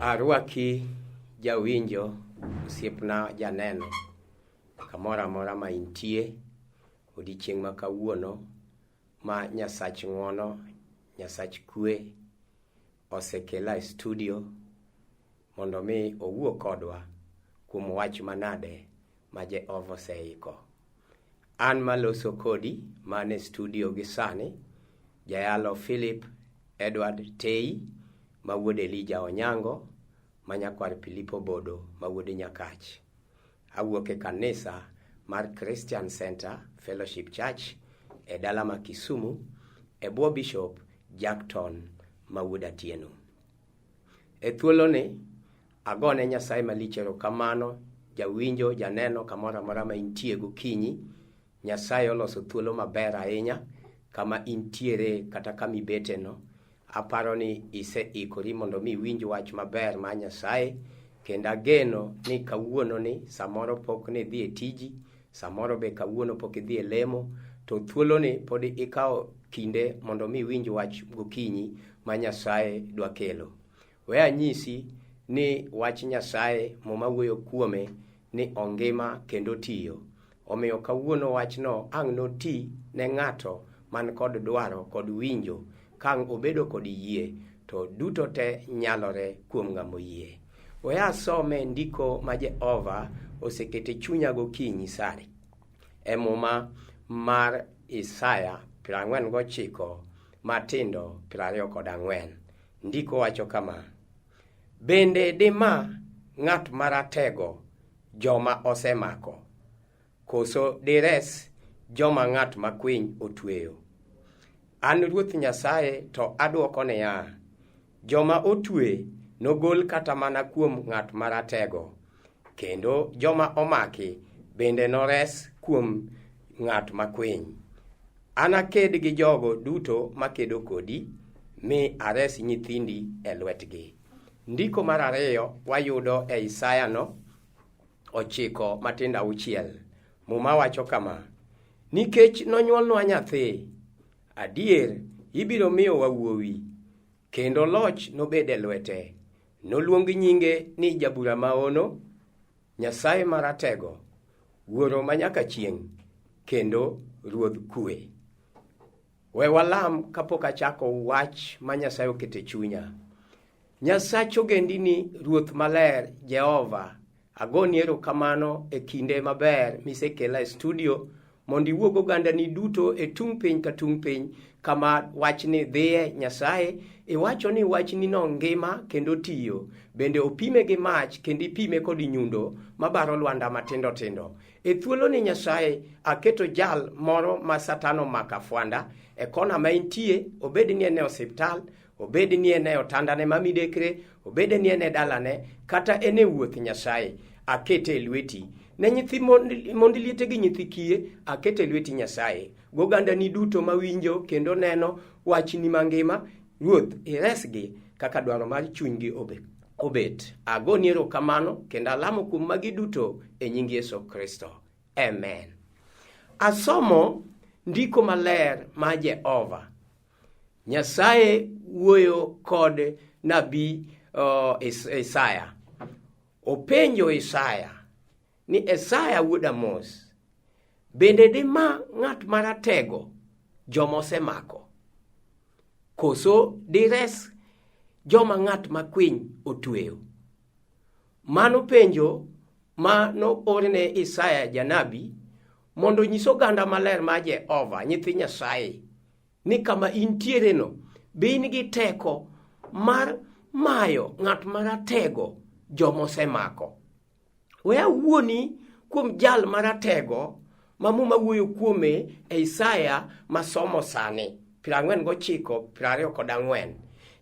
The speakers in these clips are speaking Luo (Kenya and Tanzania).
Arwaki jawinjo, osiepna janeno, kamoro amora ma intie, odiochieng' ma kawuono, ma Nyasach ng'wono, Nyasach kwe, osekela e studio, mondo mi owuo kodwa kuom wach manade ma Jehova oseiko. An maloso kodi, mane studio gi sani, Jayalo Philip Edward Tei, ma wuod Elijah Onyango, ma nyakwar Filipo Bodo, ma wuod Nyakach. Awuok e kanisa mar Christian Center Fellowship Church e dala ma Kisumu, e bwo Bishop Jackton ma wuod Atieno. E thuoloni, agone Nyasaye malich erokamano, jawinjo, janeno kamoro amora ma intie gokinyi. Nyasaye oloso thuolo maber ahinya kama intiere kata kama ibeteno. Aparo ni iseikori mondo mi winj wach maber ma Nyasaye, kendo ageno ni kawuono ni samoro pok ni dhi e tiji, samoro be kawuono pok idhi e lemo, to thuolo ni pod ikawo kinde mondo mi winj wach gokinyi ma Nyasaye dwa kelo. We anyisi ni wach Nyasaye moma wuoyo kuome ni ongima kendo tiyo. Omiyo kawuono wachno ang' noti ne ng'ato man kod dwaro kod winjo, kang' obedo kod yie, to duto te nyalore kuom ng'amo yie. We asome ndiko ma Jehova osekete chunya gokinyi sani. E muma mar Isaya 49 matindo 24. Ndiko wacho kama: bende dima ng'at maratego joma osemako, koso dires joma ng'at makwiny otweyo. An Ruoth Nyasaye to adwoko niya, joma otwe nogol kata mana kuom ng'at maratego, kendo joma omaki bende nores kuom ng'at makwiny. Anaked gi jogo duto makedo kodi, mi ares nyithindi e lwetgi. Ndiko mar 2 wayudo e Isaya 9 matindo 6. Muma wacho kama: nikech nonywolnwa nyathi, adier ibiro miyo wuowi, kendo loch nobed e lwete. Noluong nyinge ni Jabura Maono, Nyasaye Maratego, Wuoro Manyaka Chieng', kendo Ruodh Kwe. We walam kapok achako wach ma Nyasaye okete chunya. Nyasach ogendini, Ruoth Maler, Jehova, agoni erokamano e kinde maber misekela e studio mondo iwuog ogandani duto e tung piny ka tung piny kama wachni dhiye. Nyasaye iwacho ni wachni no ngima kendo tiyo, bende opime gi mach kendo ipime kod nyundo mabaro lwanda matindo tindo. E thuolo ni Nyasaye aketo jal moro ma Satan omako fwanda e kona ma intie, obed ni en e osiptal, obed ni en e otandane mamidekre, obed ni en e dalane, kata en e wuoth. Nyasaye akete e lweti. Ne nyithi mondiliete gi nyithi kiye akete lweti Nyasaye. Gogandani duto mawinjo kendo neno wachni mangima, Ruoth iresgi kaka dwaro mar chunygi obet. Agoni erokamano kendo alamo kuom magi duto e nying Yesu Kristo. Amen. Asomo ndiko maler ma Jehova. Nyasaye wuoyo kod nabi Isaya. Openjo Isaya ni, Isaya wuod Amos, bende dima ng'at maratego joma osemako, koso dires joma ng'at makwiny otweyo? Mano penjo ma no orne Isaya janabi mondo nyis oganda maler ma Jehova, nyithi Nyasaye, ni kama intiere no be in gi teko mar mayo ng'at maratego joma osemako. We awuoni kuom jal maratego ma muma wuoyo kuome e Isaya masomo sani 49:24.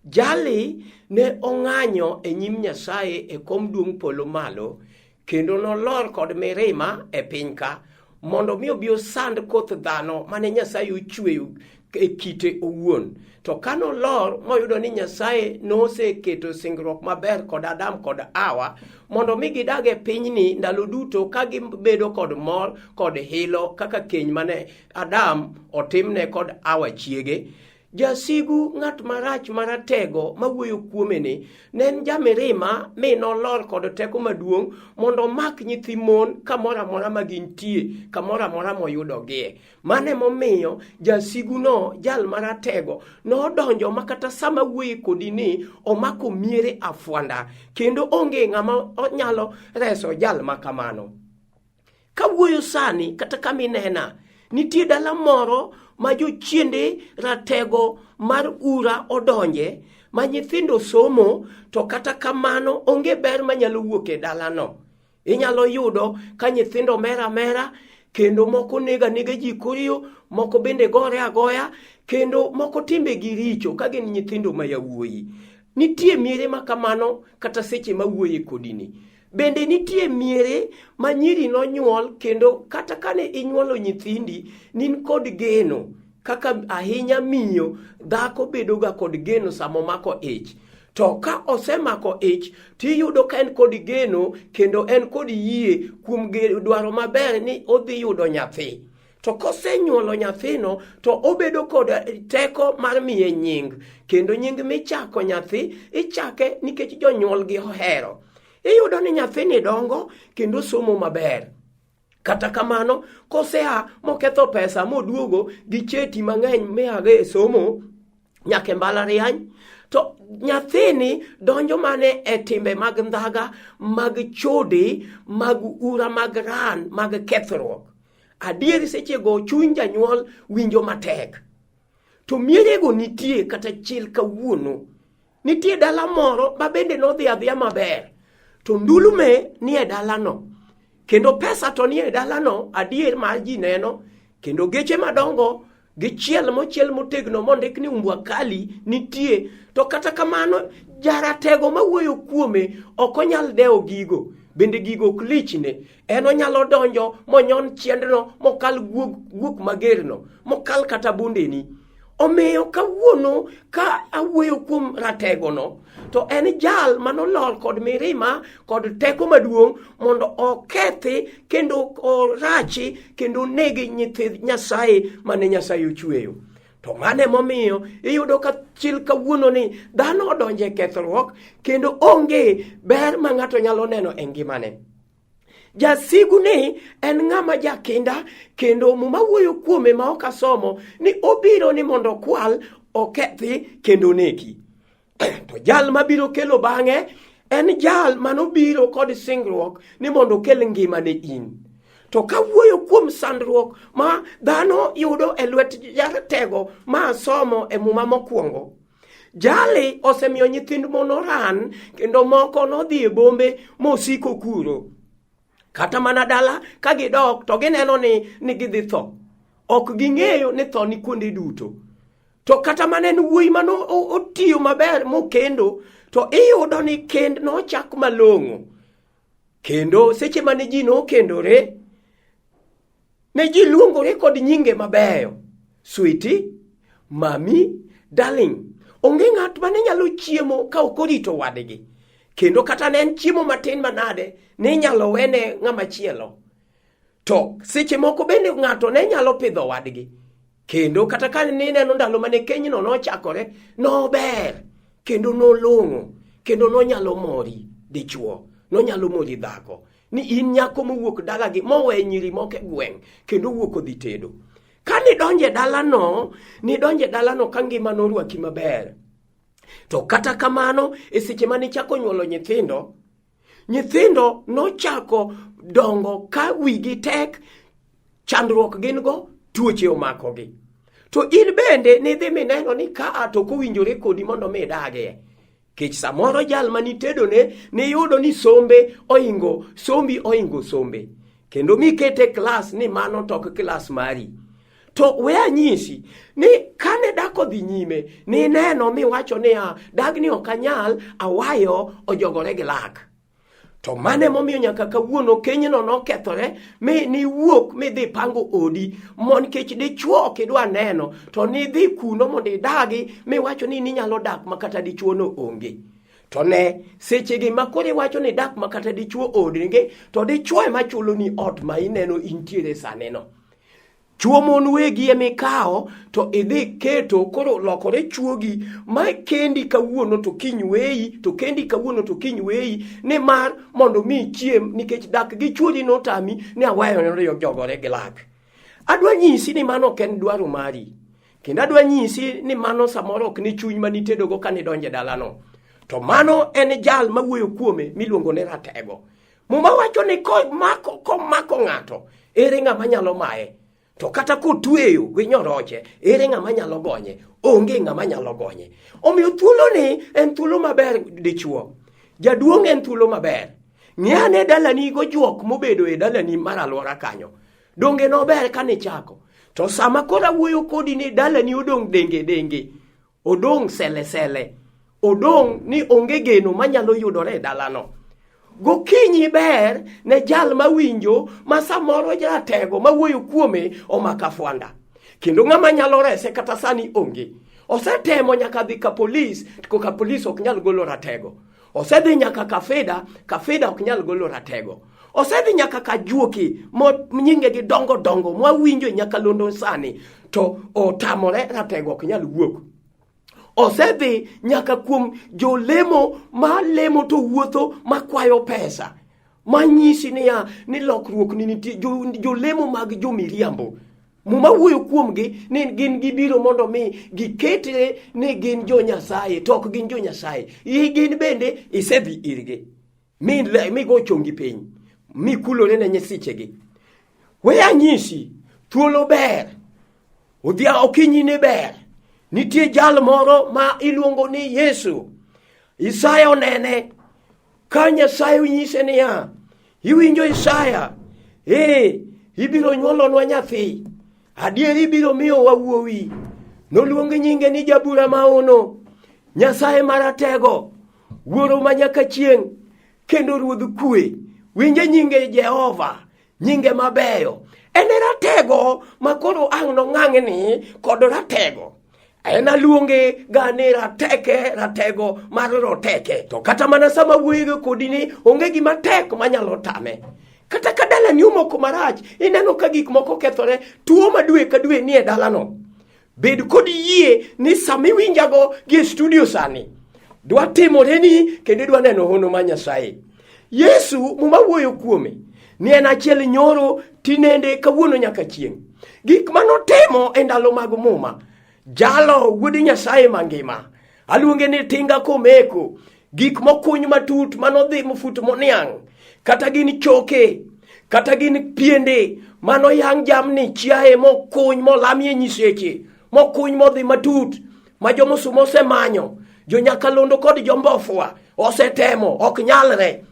Jali ne ong'anyo e nyim Nyasaye e kom duong' polo malo, kendo nolor kod mirima e piny ka mondo mi obi osand koth dhano mane Nyasaye ochweyo e kite owuon. To kano lor moyudo ni Nyasaye noseketo singruok maber kod Adam kod Hawa mondo mi gidage pinyni ndalo duto ka gibedo kod mor kod hilo kaka keny mane Adam otimne kod Hawa chiege. Jasigu ng'at marach maratego mawuoyo kuome ni ne en jamirima mi nolor kod teko maduong' mondo omak nyithi mon kamoro amora ma gintie, kamoro amora moyudogie. Mane momiyo jasiguno, jal maratego, nodonjo makata sama wuoye kodi ni omako miere afwanda, kendo onge ng'ama onyalo reso jal makamano. Kawuoyo sani kata kaminena, nitie dala moro ma jochiende ratego mar ura odonje, ma nyithindo somo, to kata kamano onge ber manyalo wuok e dalano. Inyalo yudo ka nyithindo mera, kendo moko nega ji kuriyo, moko bende gore agoya, kendo moko timbe gi richo ka gin nyithindo ma yawuoyi. Nitie miere makamano kata seche ma wuoye kodini. Bende nitie miere ma nyiri nonyuol, kendo kata kane inyuolo nyithindi, nin kod geno, kaka ahinya miyo, dhako bedoga kod geno samo mako ich. To ka osemako ich, tiyudo ka en kod geno, kendo en kod yie kuom dwaro maber ni odhi yudo nyathi. To kosenyuolo nyathino, to obedo kod teko mar miye nying, kendo nying michako nyathi, ichake nikech jonyuol gi ohero. Iyudo ni nyathini dongo kendo somo maber. Kata kamano, kosea moketho pesa moduogo gi cheti mang'eny miage somo nyake mbalariany, to nyathini donjo mane e timbe mag ndhaga, mag chode, mag ura, mag ran, mag kethruok. Adieri sechego chuny janyuol winjo matek. To mierego nitie kata chil kawuono. Nitie dala moro ma bende nodhi adhiya maber, to ndulume ni e dalano, kendo pesa to ni e dalano, adier mar ji neno, kendo geche madongo gi chiel motegno mondik ni Umbwakali nitie. To kata kamano, jaratego mawuoyo kuome ok onyal dewo gigo, bende gigo ok lichne. En onyalo donjo monyon chiendno, mokal guok magerno, mokal kata bundeni. Omiyo kawuono ka awuoyo kuom rategono, to en jal manolor kod mirima kod teko maduong' mondo okethi kendo orachi kendo negi nyithi Nyasaye mane Nyasaye ochweyo. To mane momiyo iyudo ka chil kawuono ni dhano odonje kethruok, kendo onge ber ma ng'ato nyalo neno e ngimane. Jasigu ni en ng'ama jakinda, kendo muma wuoyo kuome ma ok asomo ni obiro ni mondo kwal, okethi kendo neki. To jal mabiro kelo bang'e en jal manobiro kod singruok ni mondo kel ngima ne in. To kawuoyo kuom sandruok ma dhano yudo e lwet jaratego ma asomo e muma mokwongo, jali osemiyo nyithind monoran, kendo moko nodhi e bombe mosiko kuro. Kata mana dala ka gidok to gineno ni gidhi tho. Ok ging'eyo ni tho ni kuonde duto. To kata mana en wuoyi mano otiyo maber mokendo, to iyudo ni kend nochak malong'o. Kendo seche mane ji nokendore, ne ji luongore kod nyinge mabeyo: sweetie, mami, darling. Onge ng'at mane nyalo chiemo ka ok orito wadgi. Kendo kata ne en chiemo matin manade, ne nyalo wene ng'ama chielo. To seche moko bende ng'ato ne nyalo pidho wadgi. Kendo kata ka ne neno ndalo mane kenyno nochakore, nober, kendo nolong'o, kendo nonyalo mori dichuo, nonyalo mori dhako. Ni in nyako mowuok dalagi mowe nyiri moko e gweng', kendo wuok odhi tedo. Ka nidonje dalano ka ngima norwaki maber. To kata kamano, e seche mane chako nyuolo nyithindo nochako dongo ka wigi tek, chandruok gin go, tuoche omakogi. To in bende nidhi mineno ni ka to kowinjore kodi mondo mi dagie. Kech samoro jal manitedone ni yudo ni sombi oingo sombe. Kendo mikete klas ni mano tok klas mari. To we anyisi ni kane dako dhi nyime, ni neno miwacho ni dagni okanyal, awayo ojogore gi lak. To mane momiyo nyaka kawuono kenyno nokethore, mi ni wuok mi dhi pango odi, mon kech dichuo kidwa neno, to ni dhi kuno mondo idagi, mi wacho ni nyalo dak makata dichuo no onge. To ne, sechegi makore wacho ni dak makata dichuo onge, to dichuo ema chulo ni ot ma ineno intiere saneno. Chuo mon wegi emikao to idhi keto koro lokore chuogi ma kendi kawuono to kiny weyi, to kendi kawuono to kiny weyi, ni mar mondo mi chiem nikech dak gi chuodi no tami ni awayo ne jogore gi lak. Adwa nyisi ni mano ken dwaro mari. Kendo adwa nyisi ni mano samoro ok ni chuny mani tedogo ka ni donje dalano. To mano en jal mawuoyo kuome miluongo ni Ratego. Muma wacho ni komako ng'ato, ere ng'ama nyalo maye. To kata kotweyo gi nyoroche, ere ng'ama nyalo gonye? Onge ng'ama nyalo gonye. Omiyo thuolo ni en thuolo maber dichuo. Jaduong' en thuolo maber. Ng'ane dalani go juok mobedo e dalani mar alwora kanyo. Donge no ber kane chako. To sama kora wuoyo kodi ni dalani odong' denge. Odong' sele. Odong' ni onge geno manyalo yudore e dalano. Gokinyi ber ne jal mawinjo ma samoro Ratego mawuoyo kuome omaka fwanda. Kendo ng'ama nyalo rese kata sani onge. Osetemo nyaka dhi ka polis, to ka polis ok nyal golo Ratego. Osedhi nyaka kafeda ok nyal golo Ratego. Osedhi nyaka ka juoki nyinge gi dongo mwawinjo nyaka londo sani, to otamore Ratego ok nyal wuok. Osedhi nyaka kuom jolemo ma lemo to wuotho makwayo pesa. Manyisi ni lokruok ni nitie jolemo mag jomiriambo. Muma wuoyo kuomgi ni gin gibiro mondo mi giketre ni gin jo Nyasaye, to ok gin jo Nyasaye. Gin bende isedhi irgi. Mi go chongi piny. Mi kulore ne nyisichegi. We anyisi, thuolo ber. Odhia okinyi ne ber. Nitie jal moro ma iluongo ni Yesu. Isaya onene. Ka Nyasaye unyise niya, iwinjo Isaya, ibiro nyuolonwa nyathi. Adier ibiro miyo wawuowi. Noluongi nyinge ni Jabura Maono, Nyasaye Maratego, Wuoro manyaka chieng', kendo Ruodh Kwe. Winje nyinge Jehova, nyinge mabeyo. En Ratego makoro ang' no ng'ang'ni kod Ratego. En aluonge gane Ratego mar roteke. To kata mana sama wuoyo kodi ni onge gima tek manyalo tame. Kata ka dalani omoko marach, ineno ka gik moko kethore, tuo ma dwe ka dwe ni e dalano. Bed kod yie ni sami winjago gi studio sani. Dwa timore ni kendo dwa neno hono ma Nyasaye. Yesu muma wuoyo kuome ni en achiel nyoro tinende kawuono nyaka chieng'. Gik manotimo e ndalo mag muma. Jalo wuod Nyasaye mangima. Aluonge ni tinga komeko. Gik mokuny matut manodhi mfut moniang'. Kata gin choke. Kata gin piende. Mano yang jamni chiaye mokuny molamie nyiseche. Mokuny modhi matut. Ma jomosumo osemanyo. Jo nyakalondo kod jombofwa osetemo. Ok nyalre.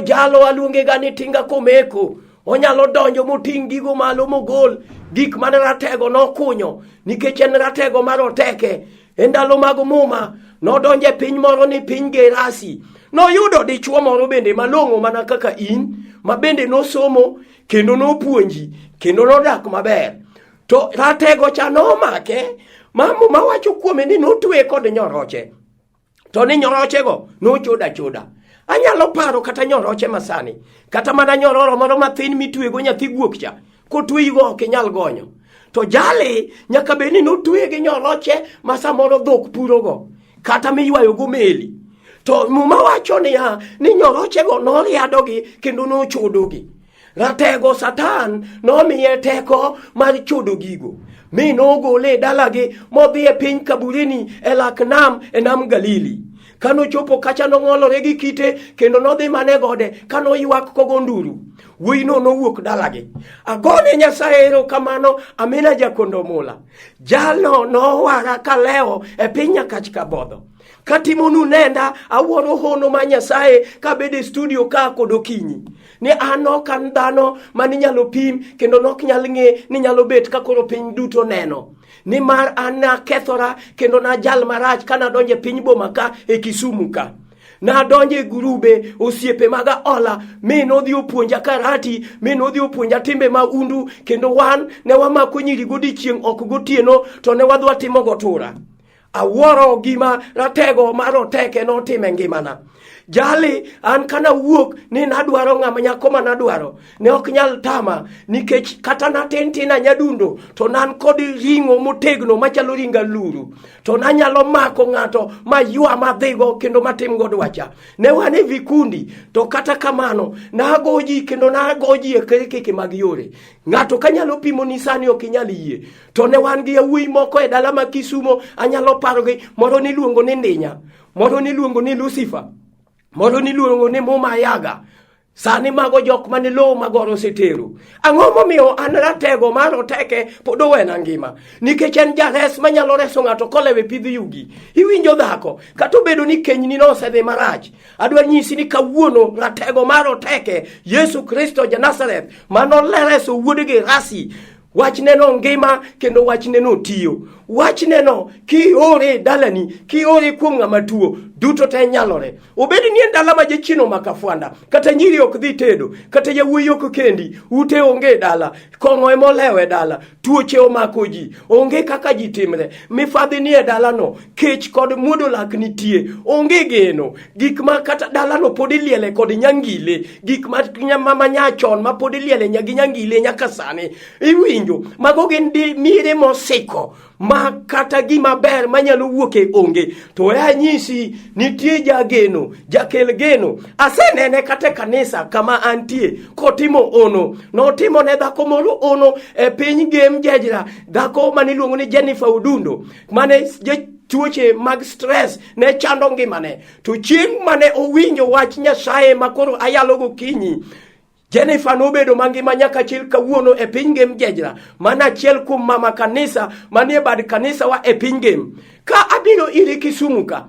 Jalo aluonge gani tinga komeko. Onyalo donjo moting' gigo malo mogol. Gik mane Ratego nokunyo. Nikech en Ratego maroteke. E ndalo mag muma. Nodonje piny moro ni piny Gerasi. Noyudo dichuo moro bende malong'o mana kaka in. Ma bende nosomo. Kendo nopuonji. Kendo nodak maber. To Ratego cha nomake. Muma wacho kuome ni notwe kod nyoroche. To ni nyorochego nochoda. Anyalo paro kata nyoroche masani. Kata mana nyororo moro mathin mitwego nyathi guok cha. Kotweyigo ok inyal gonyo. To jali nyaka beni notwe gi nyoroche ma samoro dhok purogo. Kata miywayogo meli. To muma wacho ni nyorochego noriadogi kendo nochodogi. Ratego Satan nomiye teko mar chodo gigo. Mi nogole dalagi modhi e piny kaburini e lak nam e nam Galili. Kano chopo kacha nong'olore gi kite kendo nodhi mane gode kano ywak kogo nduru. Wuoyino nowuok dalagi. Agone Nyasaye erokamano, Amina Jakondo Mula. Jalo nowara kaleo e piny Nyakach Kabodho. Katimonu nenda awuoro hono ma Nyasaye kabede studio ka kod okinyi. Ni ano kan dhano mani nyalo pim kendo nok nyal ng'e ni nyalo bet ka koro piny duto neno. Ni mar ana kethora kendo na jal marach kana donje piny boma ka e Kisumu ka. Na donje gurube osiepe maga ola mi nodhi opuonja karati, mi nodhi opuonja timbe maundu, kendo wan ne wamako nyiri godiechieng' ok gotieno to ne wadwa timo gotura. Awuoro gima Ratego maroteke notime ngimana. Jali an kana wuok ni nadwaro ng'ama nyako ma nadwaro. Ne ok nyal tama nikech kata natentina nyadundo to nan kod ring'o motegno machalo ringa luru. To nanyalo mako ng'ato ma ywa madhigo kendo matim go dwacha. Ne wan e vikundi to kata kamano nagoji kendo nagoji e keke mag yore. Ng'ato kanyalo pimo ni sani ok inyal yie. To ne wan gi yawuoyi moko e dala ma Kisumo, anyalo parogi, moro niluongo ni Ndinya, moro niluongo ni Lucifer, moro niluongo ni Mumayaga. Sani mago jok mane lo magoro setero. Ang'o momiyo an ratego mar oteke pod owena ngima? Nikech en jares manyalo reso ng'ato kolewe pidh yugi. Iwinjo dhako, kata obedo ni kenyni no osedhi marach. Adwa nyisi ni kawuono ratego mar oteke, Yesu Kristo ja Nazareth, manolereso wuodgi rasi. Wachne no ngima kendo wachne no tiyo. Wachne no kiore dalani, kiore kuom ng'ama tuo, duto te nyalore. Obedi ni en dala ma jachino makafwanda, kata nyiri ok dhi tedo, kata yawuoyi ok kendi, ute onge dala, kong'o emolewe dala, tuoche omako ji, onge kaka ji timre, mifadhi ni e dala no, kech kod muodo lak nitie, onge geno, gik ma kata dala no pod iliele kod nyangile, gik ma mama nyachon ma pod iliele nyagi nyangile nyaka sani. Iwinjo, mago gin mire mosiko, ma kata gima ber manyalo wuoke onge. To ya nyisi nitie jageno, jakel geno. Asenene kate kanisa kama antie kotimo ono. No timo ne dhako moro ono e piny Game Jejra, dhako maniluongo ni Jennifer Udundo, mane tuoche mag stress ne chando ngimane. To chieng' mane owinjo wach Nyasaye makoro ayalo gokinyi, Jennifer nobedo mangima nyaka chil kawuono e piny Game Jejra, mana chiel kuom mama kanisa manie bad kanisa wa e piny Game. Ka abiro iri Kisumu ka,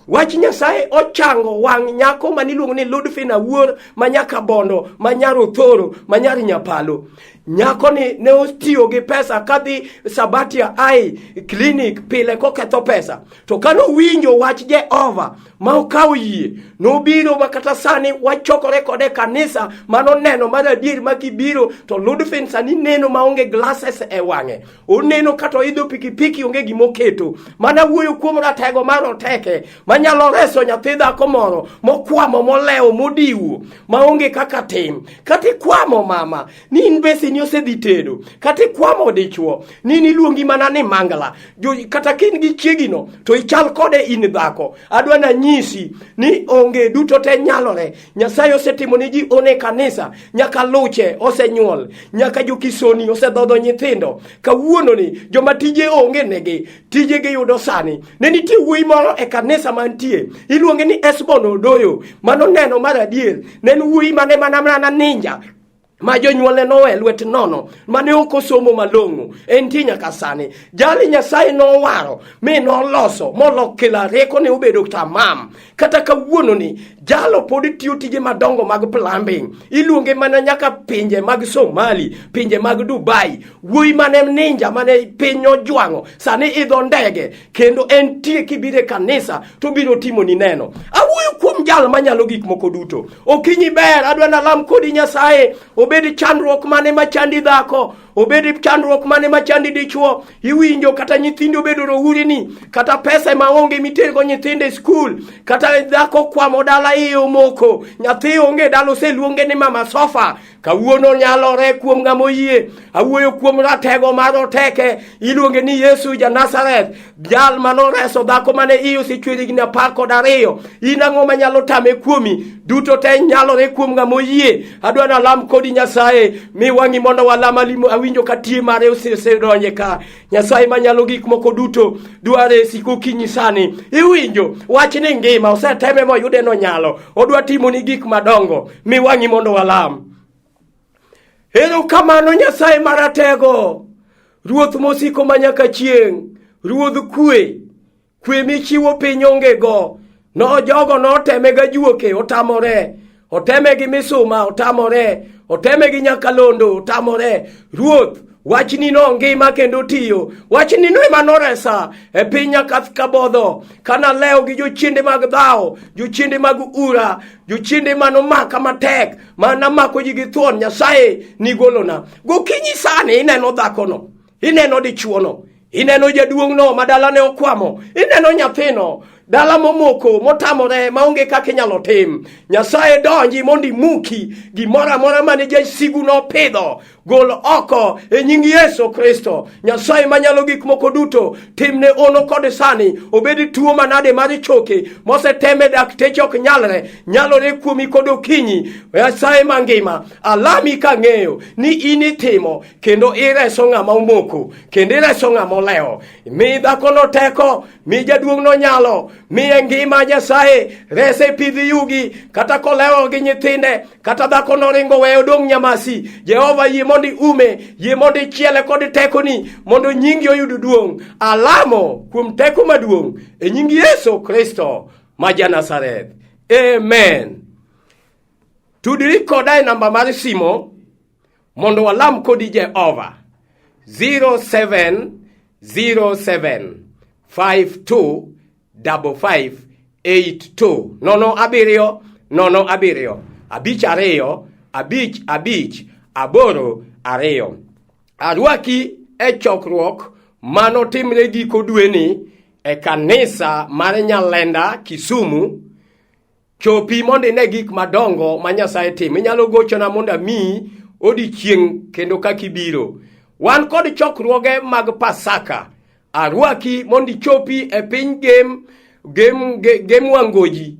wach Nyasaye ochango wang' nyako maniluongo ni Ludfina Wuor manyaka bondo, manyaro thoro, manyari nyapalo. Nyako ni ne otiyo gi pesa kadhi Sabatia Eye Clinic pile koketho pesa. To kano winjo wach Jehova ma okaw yie, nobiro makata sani wachokore kode kanisa mano neno maradier makibiro to Ludfin sani neno maonge glasses e wang'e. Oneno kato idho pikipiki onge gimoketo. Mana wuoyo kuom ratego mar oteke manyalo reso nyathi dhako moro mokwamo moleo modiwo maonge kaka tim. Kati kwamo mama, ni inbesi ni osedhi tedo. Kati kwamo dichuo, ni niluongi mana ni mangala. Kata kin gi chiegino, to ichal kode in dhako. Adwa na nyisi ni onge duto te nyalore. Nyasaye osetimo ni ji one kanisa, nyaka luche osenyuol, nyaka jokisoni osedhodho nyithindo. Kawuono ni joma tije onge negi, tije gi yudo sani. Ne nitie wuoyi moro e kanisa mantie, iluonge ni Esbon Odoyo, mano neno maradier. Nen wuoyi mane mana ninja, ma jonyuolne nowe lwet nono, mane ok osomo malong'o, entie nyaka sani. Jali Nyasaye nowaro mi noloso molok kela rieko ne obedo tamam. Kata kawuono ni jalo pod tiyo tije madongo mag plumbing, iluonge mana nyaka pinje mag Somali, pinje mag Dubai. Wuoyi mane ninja mane piny ojwang'o sani idho ndege, kendo entie kibire kanisa to biro timo ni neno. Awuoyo kuom jal manyalo gik moko duto. Okinyi ber, adwa na lam kodi Nyasaye. Obedi chandruok mane machandi dhako, obedi chandruok mane machandi dichuo, iwinjo kata nyithindo bedo rohuri ni, kata pesa maonge mitergo nyithinde e skul, kata dhako kwamo dala iyo moko, nyathi onge dalo seluonge ni mama sofa. Kawuono nyalore kuom ng'amoyie. Awuoyo kuom ratego mar oteke, iluonge ni Yesu ja Nazareth, jal manoreso dhako mane iyo sichwiri gina 12. Inang'o manyalo tame kuomi? Duto te nyalore kuom ng'amoyie. Adwa na lam kodi Nyasaye, mi wangi mondo walama limo awinjo katie mare osedonje ka. Nyasaye manyalo gik moko duto dware siku kinyi sani. Iwinjo wach ni ngima oseteme moyude no nyalo. Odwa timo ni gik madongo, mi wangi mondo walam. Ero kamano Nyasaye maratego, Ruoth mosiko manyaka chieng', Ruodh kwe michiwo piny onge go. No jogo no teme ga juoke otamore, oteme gi misuma otamore, oteme gi nyakalondo otamore. Ruoth wachni no ngima kendo tiyo. Wachni no ema noresa e piny Nyakath Kabodho, kana leo gi jochiende mag dhao, jochiende mag ura, jochiende manomaka matek, mana mako ji gi thuon. Nyasaye nigolona. Gokinyi sani ineno dhako no, ineno dichuo no, ineno jaduong' no madala ne okwamo, ineno nyathino, dala momoko motamore maonge kaka inyalo tim. Nyasaye donji mondi muki gimoro amora mane jasigu no pidho. Gol oko e nying Yesu Kristo. Nyasaye manyalo gik moko duto timne ono kod sani. Obedi tuo manade mar choke moseteme dakteche ok nyalore kuomi kod okinyi. Nyasaye mangima alami kang'eyo ni in itimo kendo ireso ng'ama omoko kendo ireso ng'ama olewo. Mi dhako no teko, mi jaduong' no nyalo, mi ngima Nyasaye rese pidhi yugi kata kolewo gi nyithinde kata dhako no ringo weyo dong' nyamasi. Jehova yie mondi ume, yie mondi chiele kod tekoni mondo nyingi oyud duong'. Alamo kuom teko maduong' e nying Yesu Kristo ma Nazareth. Amen. Tudri koda e namba mar simo mondo walam kodi Jehova 0707525582 07 52 Arwaki e chokruok mano timre giko dweni e kanisa mar Nyalenda Kisumu. Chopi mondo ine gik madongo ma Nyasaye timo. Inyalo gochona mondo ami odiechieng' kendo kaka ibiro. Wan kod chokruoge mag Pasaka. Arwaki mondo ichopi e piny Game Wangoji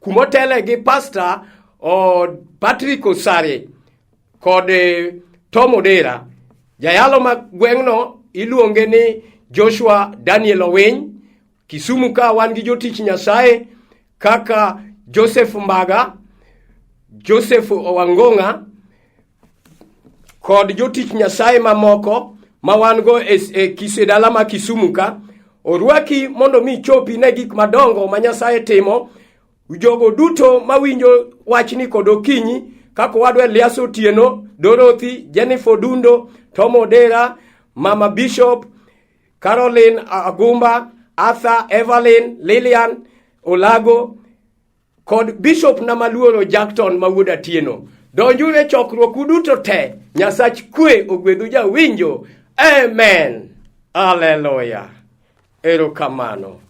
kumotele gi Pastor Patrick Osare kod Tom Odera. Jayalo mag gweng'no iluonge ni Joshua Daniel Owiny. Kisumu ka wan gi jotich Nyasaye kaka Joseph Mbaga, Joseph Owang'ong'a kod jotich Nyasaye mamoko ma wan go e kisedala ma Kisumu ka. Orwaki mondo mi chopi ne gik madongo ma Nyasaye timo. Jogo duto mawinjo wachni kod okinyi kaka wadwe Elias Otieno, Dorothy, Jennifer Dundo, Tom Odera, Mama Bishop, Caroline Agumba, Arthur, Evelyn, Lillian Olago kod Bishop Namaluoro Jackton mawuod Atieno. Donjure chokruok duto te. Nyasach kwe ogwedhu jawinjo. Amen. Hallelujah. Erokamano.